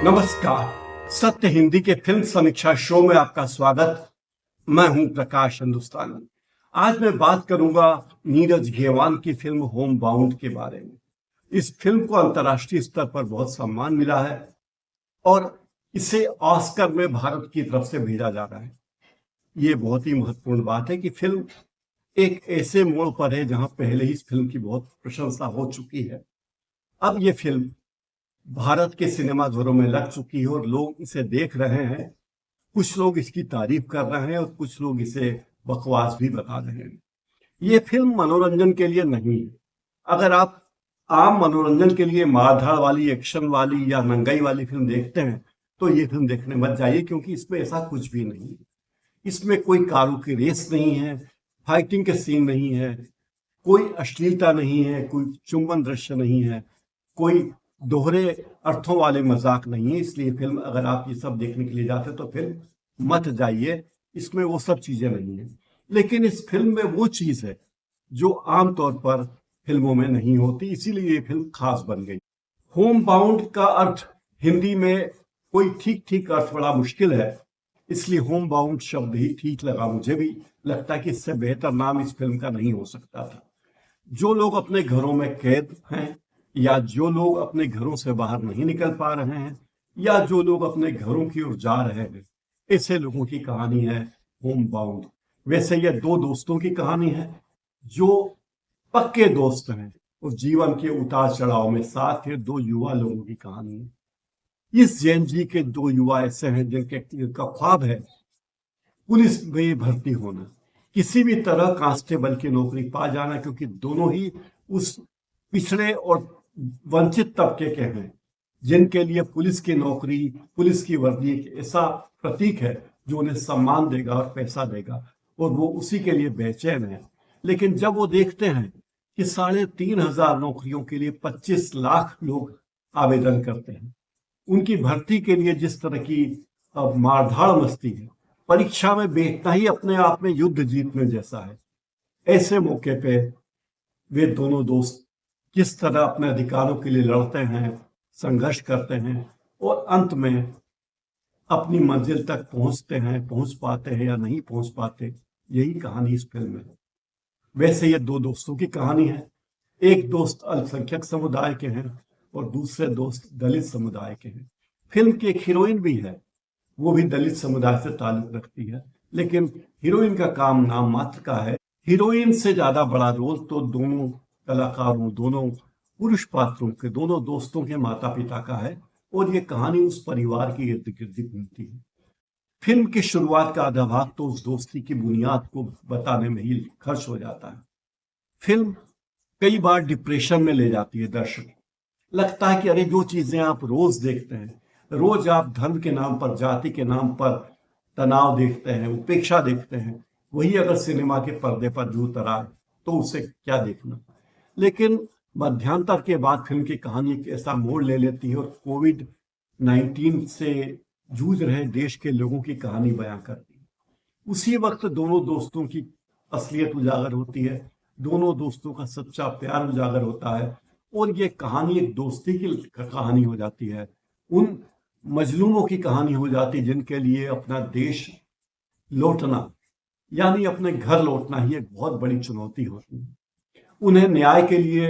नमस्कार। सत्य हिंदी के फिल्म समीक्षा शो में आपका स्वागत। मैं हूं प्रकाश हिंदुस्तानी। आज मैं बात करूंगा नीरज घेवान की फिल्म होम बाउंड के बारे में। इस फिल्म को अंतर्राष्ट्रीय स्तर पर बहुत सम्मान मिला है और इसे ऑस्कर में भारत की तरफ से भेजा जा रहा है। ये बहुत ही महत्वपूर्ण बात है कि फिल्म एक ऐसे मोड़ पर है जहां पहले ही इस फिल्म की बहुत प्रशंसा हो चुकी है। अब ये फिल्म भारत के सिनेमा घरों में लग चुकी है और लोग इसे देख रहे हैं। कुछ लोग इसकी तारीफ कर रहे हैं और कुछ लोग इसे बकवास भी बता रहे हैं। ये फिल्म मनोरंजन के लिए नहीं है। अगर आप आम मनोरंजन के लिए मारधाड़ वाली, एक्शन वाली या नंगाई वाली फिल्म देखते हैं तो ये फिल्म देखने मत जाइए, क्योंकि इसमें ऐसा कुछ भी नहीं है। इसमें कोई कारों की रेस नहीं है, फाइटिंग के सीन नहीं है, कोई अश्लीलता नहीं है, कोई चुंबन दृश्य नहीं है, कोई दोहरे अर्थों वाले मजाक नहीं है। इसलिए फिल्म, अगर आप ये सब देखने के लिए जाते तो फिल्म मत जाइए। इसमें वो सब चीजें नहीं है। लेकिन इस फिल्म में वो चीज है जो आमतौर पर फिल्मों में नहीं होती, इसीलिए ये फिल्म खास बन गई। होम बाउंड का अर्थ हिंदी में कोई ठीक ठीक अर्थ बड़ा मुश्किल है, इसलिए होम बाउंड शब्द ही ठीक लगा। मुझे भी लगता है कि इससे बेहतर नाम इस फिल्म का नहीं हो सकता था। जो लोग अपने घरों में कैद हैं, या जो लोग अपने घरों से बाहर नहीं निकल पा रहे हैं, या जो लोग अपने घरों की ओर जा रहे हैं, ऐसे लोगों की कहानी है होम बाउंड। वैसे ये दो दोस्तों की कहानी है जो पक्के दोस्त हैं और जीवन के उतार चढ़ाव में साथ है। दो युवा लोगों की कहानी है। इस जेन जी के दो युवा ऐसे हैं जिनका ख्वाब है पुलिस में भर्ती होना, किसी भी तरह कांस्टेबल की नौकरी पा जाना, क्योंकि दोनों ही उस पिछड़े और वंचित तबके के हैं जिनके लिए पुलिस की नौकरी, पुलिस की वर्दी एक ऐसा प्रतीक है जो उन्हें सम्मान देगा और पैसा देगा, और वो उसी के लिए बेचैन है। लेकिन जब वो देखते हैं कि 3,500 नौकरियों के लिए 25 लाख लोग आवेदन करते हैं, उनकी भर्ती के लिए जिस तरह की मारधाड़ मस्ती है, परीक्षा में बैठना ही अपने आप में युद्ध जीतने जैसा है। ऐसे मौके पे वे दोनों दोस्त किस तरह अपने अधिकारों के लिए लड़ते हैं, संघर्ष करते हैं और अंत में अपनी मंजिल तक पहुंचते हैं, पहुंच पाते हैं या नहीं पहुंच पाते, यही कहानी इस फिल्म में है। वैसे ये दो दोस्तों की कहानी है। एक दोस्त अल्पसंख्यक समुदाय के हैं और दूसरे दोस्त दलित समुदाय के हैं। फिल्म की एक हीरोइन भी है, वो भी दलित समुदाय से ताल्लुक रखती है, लेकिन हीरोइन का काम नाम मात्र का है। हीरोइन से ज्यादा बड़ा रोल तो दोनों कलाकारों, दोनों पुरुष पात्रों के, दोनों दोस्तों के माता पिता का है, और ये कहानी उस परिवार की इर्द गिर्द घूमती है। फिल्म की शुरुआत का आधा भाग तो उस दोस्ती की बुनियाद को बताने में ही खर्च हो जाता है। फिल्म कई बार डिप्रेशन में ले जाती है दर्शक। लगता है कि अरे, जो चीजें आप रोज देखते हैं, रोज आप धर्म के नाम पर, जाति के नाम पर तनाव देखते हैं, उपेक्षा देखते हैं, वही अगर सिनेमा के पर्दे पर भी उतर आए तो उसे क्या देखना। लेकिन मध्यांतर के बाद फिल्म की कहानी एक ऐसा मोड़ ले लेती है और कोविड-19 से जूझ रहे देश के लोगों की कहानी बयां करती है। उसी वक्त दोनों दोस्तों की असलियत उजागर होती है, दोनों दोस्तों का सच्चा प्यार उजागर होता है, और ये कहानी एक दोस्ती की कहानी हो जाती है। उन मजलूमों की कहानी हो जाती है जिनके लिए अपना देश लौटना, यानी अपने घर लौटना ही एक बहुत बड़ी चुनौती होती है। उन्हें न्याय के लिए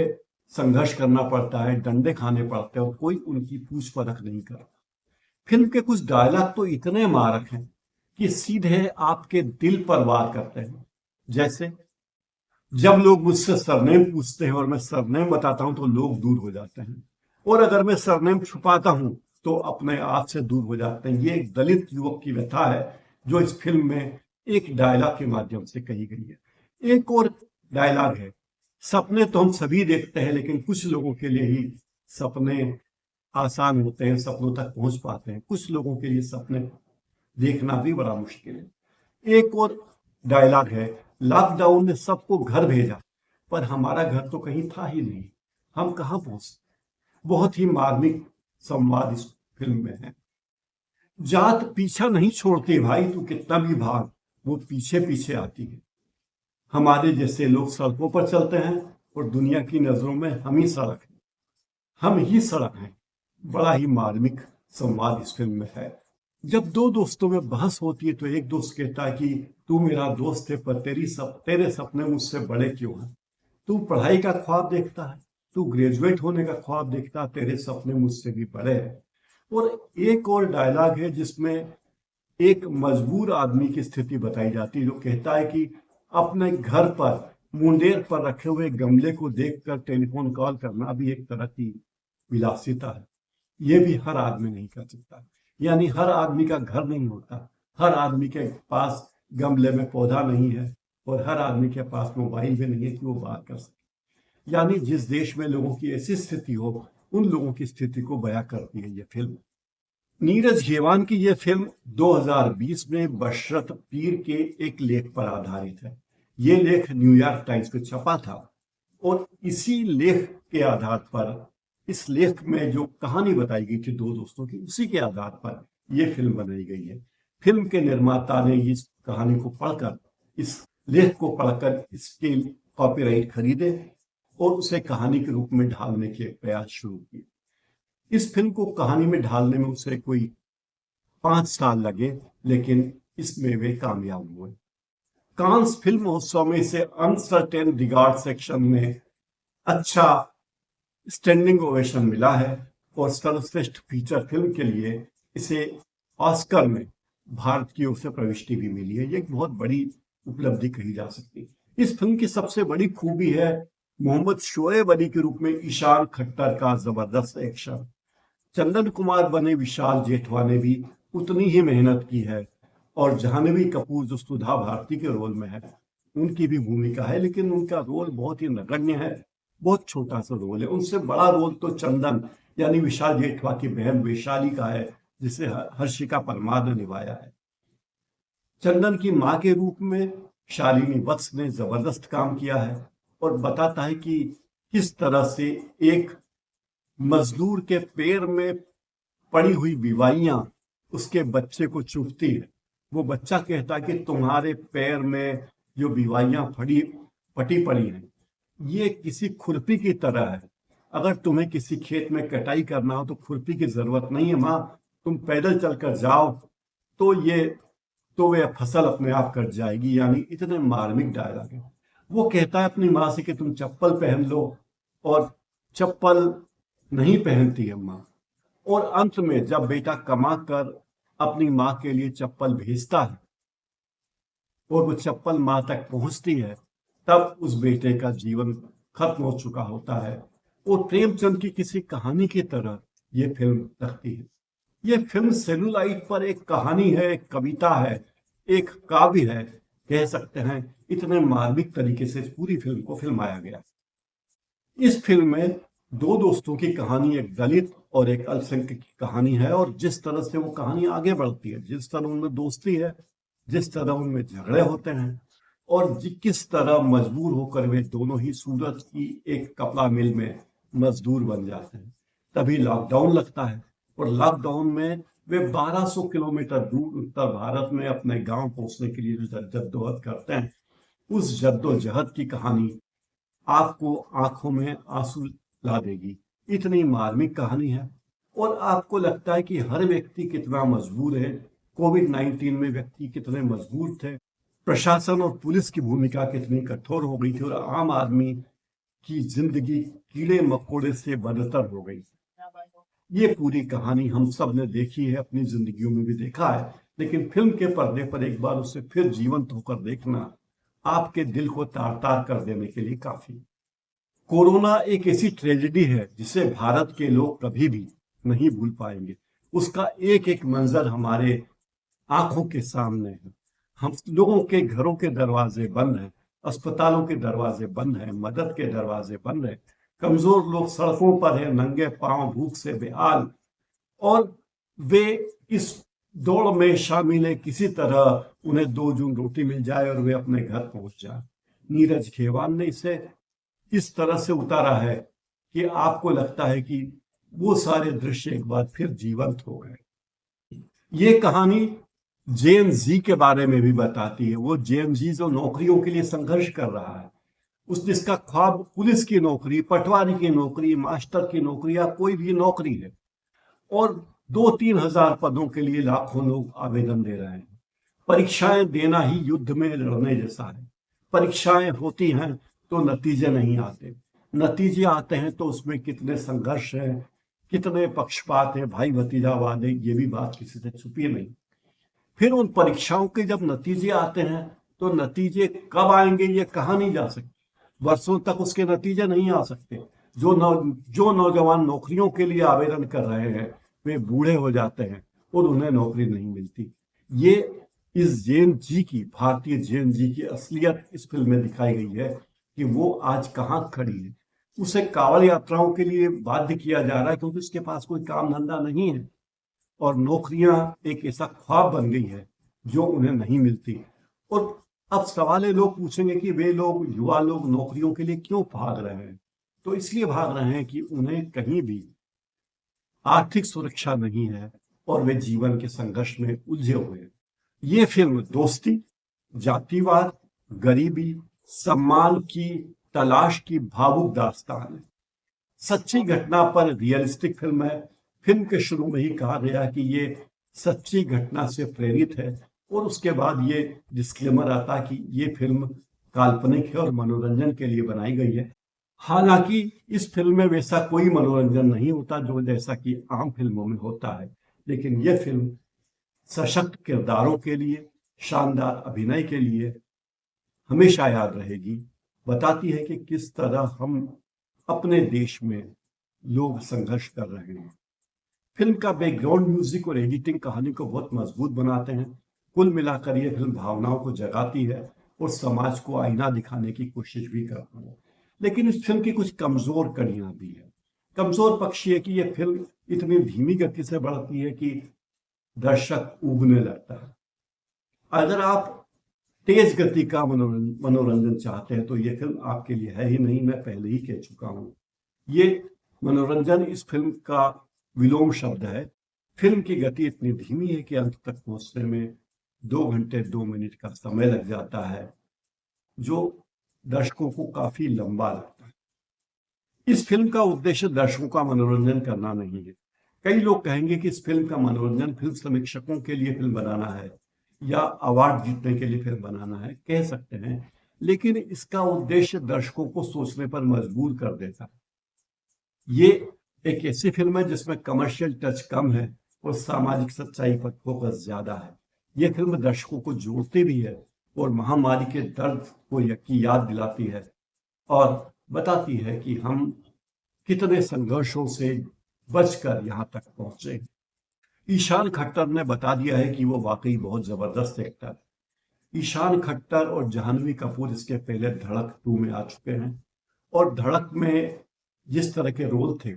संघर्ष करना पड़ता है, डंडे खाने पड़ते हैं, और कोई उनकी पूछ परख नहीं करता। फिल्म के कुछ डायलॉग तो इतने मारक हैं कि सीधे आपके दिल पर वार करते हैं। जैसे, जब लोग मुझसे सरनेम पूछते हैं और मैं सरनेम बताता हूं तो लोग दूर हो जाते हैं, और अगर मैं सरनेम छुपाता हूं तो अपने आप से दूर हो जाते हैं। ये एक दलित युवक की व्यथा है जो इस फिल्म में एक डायलॉग के माध्यम से कही गई है। एक और डायलॉग है, सपने तो हम सभी देखते हैं, लेकिन कुछ लोगों के लिए ही सपने आसान होते हैं, सपनों तक पहुंच पाते हैं। कुछ लोगों के लिए सपने देखना भी बड़ा मुश्किल है। एक और डायलॉग है, लॉकडाउन ने सबको घर भेजा, पर हमारा घर तो कहीं था ही नहीं, हम कहां पहुंचे। बहुत ही मार्मिक संवाद इस फिल्म में है। जात पीछा नहीं छोड़ती भाई, तू कितना भी भाग, वो पीछे पीछे आती है। हमारे जैसे लोग सड़कों पर चलते हैं और दुनिया की नजरों में हम ही सड़क हैं, हम ही सड़क हैं। बड़ा ही मार्मिक संवाद इस फिल्म में है। जब दो दोस्तों में बहस होती है तो एक दोस्त कहता है कि तू मेरा दोस्त है पर तेरे सपने मुझसे बड़े क्यों हैं? तू पढ़ाई का ख्वाब देखता है, तू ग्रेजुएट होने का ख्वाब देखता है, तेरे सपने मुझसे भी बड़े हैं। और एक और डायलॉग है जिसमें एक मजबूर आदमी की स्थिति बताई जाती है जो कहता है कि अपने घर पर मुंडेर पर रखे हुए गमले को देखकर टेलीफोन कॉल करना भी एक तरह की विलासिता है। ये भी हर आदमी नहीं कर सकता। यानी हर आदमी का घर नहीं होता, हर आदमी के पास गमले में पौधा नहीं है और हर आदमी के पास मोबाइल भी नहीं है कि वो बात कर सके। यानी जिस देश में लोगों की ऐसी स्थिति हो, उन लोगों की स्थिति को बयां करती है ये फिल्म। नीरज घेवान की यह फिल्म 2020 में बशरत पीर के एक लेख पर आधारित है। ये लेख न्यूयॉर्क टाइम्स में छपा था और इसी लेख के आधार पर, इस लेख में जो कहानी बताई गई थी दो दोस्तों की, उसी के आधार पर यह फिल्म बनाई गई है। फिल्म के निर्माता ने इस कहानी को पढ़कर, इस लेख को पढ़कर इसके कॉपीराइट खरीदे और उसे कहानी के रूप में ढालने के प्रयास शुरू किए। इस फिल्म को कहानी में ढालने में उसे कोई 5 साल लगे, लेकिन इसमें वे कामयाब हुए। कांस फिल्म महोत्सव में इसे अनसर्टेन रिगार्ड सेक्शन में अच्छा स्टैंडिंग ओवेशन मिला है और सर्वश्रेष्ठ फीचर फिल्म के लिए इसे ऑस्कर में भारत की ओर से प्रविष्टि भी मिली है। ये एक बहुत बड़ी उपलब्धि कही जा सकती है। इस फिल्म की सबसे बड़ी खूबी है मोहम्मद शोएब अली के रूप में ईशान खट्टर का जबरदस्त एक्शन। चंदन कुमार बने विशाल जेठवा ने भी उतनी ही मेहनत की है और जाह्नवी कपूर जो सुधा भारती के रोल में है, उनकी भी भूमिका है, लेकिन उनका रोल बहुत ही नगण्य है, बहुत छोटा सा रोल है। उनसे बड़ा रोल तो चंदन यानी विशाल जेठवा की बहन वैशाली का है, जिसे हर्षिका परमार ने निभाया है। चंदन की मां के रूप में शालिनी वत्स ने जबरदस्त काम किया है और बताता है कि किस तरह से एक मजदूर के पैर में पड़ी हुई बीवाइयां उसके बच्चे को चुभती है। वो बच्चा कहता है कि तुम्हारे पैर में जो बीवाइयां पटी पड़ी हैं, ये किसी खुरपी की तरह है। अगर तुम्हें किसी खेत में कटाई करना हो तो खुरपी की जरूरत नहीं है माँ, तुम पैदल चलकर जाओ तो वे फसल अपने आप कट जाएगी। यानी इतने मार्मिक डायलॉग है। वो कहता है अपनी माँ से कि तुम चप्पल पहन लो, और चप्पल नहीं पहनती है माँ। और अंत में जब बेटा कमा कर अपनी माँ के लिए चप्पल भेजता है और वो चप्पल माँ तक पहुंचती है, तब उस बेटे का जीवन खत्म हो चुका होता है। और प्रेमचंद की किसी कहानी की तरह ये फिल्म लगती है। ये फिल्म सेलुलाइट पर एक कहानी है, एक कविता है, एक काव्य है, कह सकते हैं। इतने मार्मिक तरीके से पूरी फिल्म को फिल्माया गया। इस फिल्म में दो दोस्तों की कहानी, एक दलित और एक अल्पसंख्यक की कहानी है, और जिस तरह से वो कहानी आगे बढ़ती है, जिस तरह उनमें दोस्ती है, जिस तरह उनमें झगड़े होते हैं, और किस तरह मजबूर होकर वे दोनों ही सूरत की एक कपड़ा मिल में मजदूर बन जाते हैं। तभी लॉकडाउन लगता है और लॉकडाउन में वे 1200 किलोमीटर दूर उत्तर भारत में अपने गांव पहुंचने के लिए जो जद्दोजहद करते हैं, उस जद्दोजहद की कहानी आपको आंखों में आंसू ला देगी। इतनी मार्मिक कहानी है और आपको लगता है कि हर व्यक्ति कितना मजबूर है। कोविड-19 में व्यक्ति कितने मजबूर थे, प्रशासन और पुलिस की भूमिका कितनी कठोर हो गई थी और आम आदमी की जिंदगी कीड़े मकोड़े से बदतर हो गई। ये पूरी कहानी हम सब ने देखी है, अपनी जिंदगियों में भी देखा है, लेकिन फिल्म के पर्दे पर एक बार उसे फिर जीवंत होकर देखना आपके दिल को तार तार कर देने के लिए काफी। कोरोना एक ऐसी ट्रेजेडी है जिसे भारत के लोग कभी भी नहीं भूल पाएंगे। उसका एक एक मंजर हमारे आंखों के सामने है। हम लोगों के घरों के दरवाजे बंद हैं, अस्पतालों के दरवाजे बंद हैं, मदद के दरवाजे बंद हैं, कमजोर लोग सड़कों पर हैं, नंगे पांव भूख से बेहाल, और वे इस दौड़ में शामिल है, किसी तरह उन्हें 2 जून रोटी मिल जाए और वे अपने घर पहुंच जाए। नीरज खेवान ने इसे इस तरह से उतारा है कि आपको लगता है कि वो सारे दृश्य एक बार फिर जीवंत हो गए। ये कहानी जेन जी के बारे में भी बताती है। वो जेन जी जो नौकरियों के लिए संघर्ष कर रहा है, जिसका ख्वाब पुलिस की नौकरी, पटवारी की नौकरी, मास्टर की नौकरी या कोई भी नौकरी है, और 2-3 हजार पदों के लिए लाखों लोग आवेदन दे रहे हैं। परीक्षाएं देना ही युद्ध में लड़ने जैसा है। परीक्षाएं होती हैं तो नतीजे नहीं आते, नतीजे आते हैं तो उसमें कितने संघर्ष है, कितने पक्षपात है, भाई भतीजावाद है, ये भी बात किसी से छुपी नहीं। फिर उन परीक्षाओं के जब नतीजे आते हैं तो नतीजे कब आएंगे ये कहा नहीं जा सकता, वर्षों तक उसके नतीजे नहीं आ सकते। जो नौजवान नौकरियों के लिए आवेदन कर रहे हैं वे बूढ़े हो जाते हैं और उन्हें नौकरी नहीं मिलती। ये इस जेन जी की, भारतीय जेन जी की असलियत इस फिल्म में दिखाई गई है कि वो आज कहाँ खड़ी है। उसे कांवड़ यात्राओं के लिए बाध्य किया जा रहा है क्योंकि उसके पास कोई काम धंधा नहीं है और नौकरियां एक ऐसा ख्वाब बन गई है जो उन्हें नहीं मिलती। और अब सवाल है, लोग पूछेंगे कि वे लोग, युवा लोग नौकरियों के लिए क्यों भाग रहे हैं? तो इसलिए भाग रहे हैं कि उन्हें कहीं भी आर्थिक सुरक्षा नहीं है और वे जीवन के संघर्ष में उलझे हुए हैं। ये फिल्म दोस्ती, जातिवाद, गरीबी, सम्मान की तलाश की भावुक दास्तान है। सच्ची घटना पर रियलिस्टिक फिल्म है। फिल्म के शुरू में ही कहा गया कि ये सच्ची घटना से प्रेरित है और उसके बाद ये डिस्क्लेमर आता कि ये फिल्म काल्पनिक है और मनोरंजन के लिए बनाई गई है। हालांकि इस फिल्म में वैसा कोई मनोरंजन नहीं होता जो जैसा कि आम फिल्मों में होता है, लेकिन यह फिल्म सशक्त किरदारों के लिए, शानदार अभिनय के लिए हमेशा याद रहेगी। बताती है कि किस तरह हम अपने देश में लोग संघर्ष कर रहे हैं। फिल्म का बैकग्राउंड म्यूजिक और एडिटिंग कहानी को बहुत मजबूत बनाते हैं। कुल मिलाकर यह फिल्म भावनाओं को जगाती है और समाज को आईना दिखाने की कोशिश भी करती है। लेकिन इस फिल्म की कुछ कमजोर कड़ियां भी है। कमजोर पक्ष ये कि यह फिल्म इतनी धीमी गति से बढ़ती है कि दर्शक ऊबने लगता है। अगर आप तेज गति का मनोरंजन चाहते हैं तो यह फिल्म आपके लिए है ही नहीं, मैं पहले ही कह चुका हूं। ये मनोरंजन इस फिल्म का विलोम शब्द है। फिल्म की गति इतनी धीमी है कि अंत तक पहुंचने में 2 घंटे 2 मिनट का समय लग जाता है, जो दर्शकों को काफी लंबा लगता है। इस फिल्म का उद्देश्य दर्शकों का मनोरंजन करना नहीं है। कई लोग कहेंगे कि इस फिल्म का मनोरंजन फिल्म समीक्षकों के लिए फिल्म बनाना है या अवार्ड जीतने के लिए फिल्म बनाना है, कह सकते हैं, लेकिन इसका उद्देश्य दर्शकों को सोचने पर मजबूर कर देता है। ये एक ऐसी फिल्म है जिसमें कमर्शियल टच कम है और सामाजिक सच्चाई पर फोकस ज्यादा है। ये फिल्म दर्शकों को जोड़ती भी है और महामारी के दर्द को की याद दिलाती है और बताती है कि हम कितने संघर्षों से बचकर यहाँ तक पहुंचे। ईशान खट्टर ने बता दिया है कि वो वाकई बहुत जबरदस्त एक्टर है। ईशान खट्टर और जाह्नवी कपूर इसके पहले धड़क 2 में आ चुके हैं और धड़क में जिस तरह के रोल थे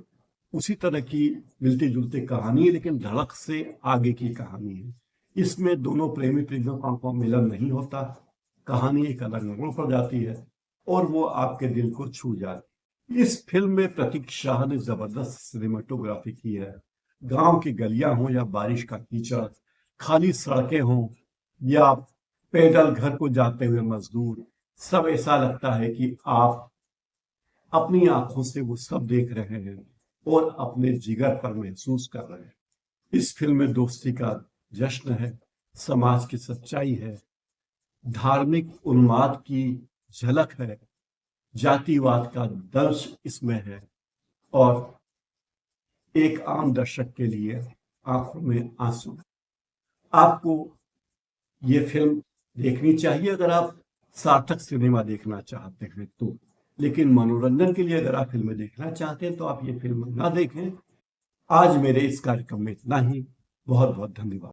उसी तरह की मिलती जुलती कहानी है, लेकिन धड़क से आगे की कहानी है। इसमें दोनों प्रेमी प्रेमियों का मिलन नहीं होता, कहानी एक अलग मोड़ पर जाती है और वो आपके दिल को छू जाती है। इस फिल्म में प्रतीक शाह ने जबरदस्त सिनेमाटोग्राफी की है। गांव की गलियां हों या बारिश का कीचड़, खाली सड़कें हों या पैदल घर को जाते हुए मजदूर, सब ऐसा लगता है कि आप अपनी आंखों से वो सब देख रहे हैं और अपने जिगर पर महसूस कर रहे हैं। इस फिल्म में दोस्ती का जश्न है, समाज की सच्चाई है, धार्मिक उन्माद की झलक है, जातिवाद का दर्श इसमें है और एक आम दर्शक के लिए आंखों में आंसू। आपको ये फिल्म देखनी चाहिए अगर आप सार्थक सिनेमा देखना चाहते हैं तो, लेकिन मनोरंजन के लिए अगर आप फिल्में देखना चाहते हैं तो आप ये फिल्म ना देखें। आज मेरे इस कार्यक्रम में इतना ही। बहुत बहुत धन्यवाद।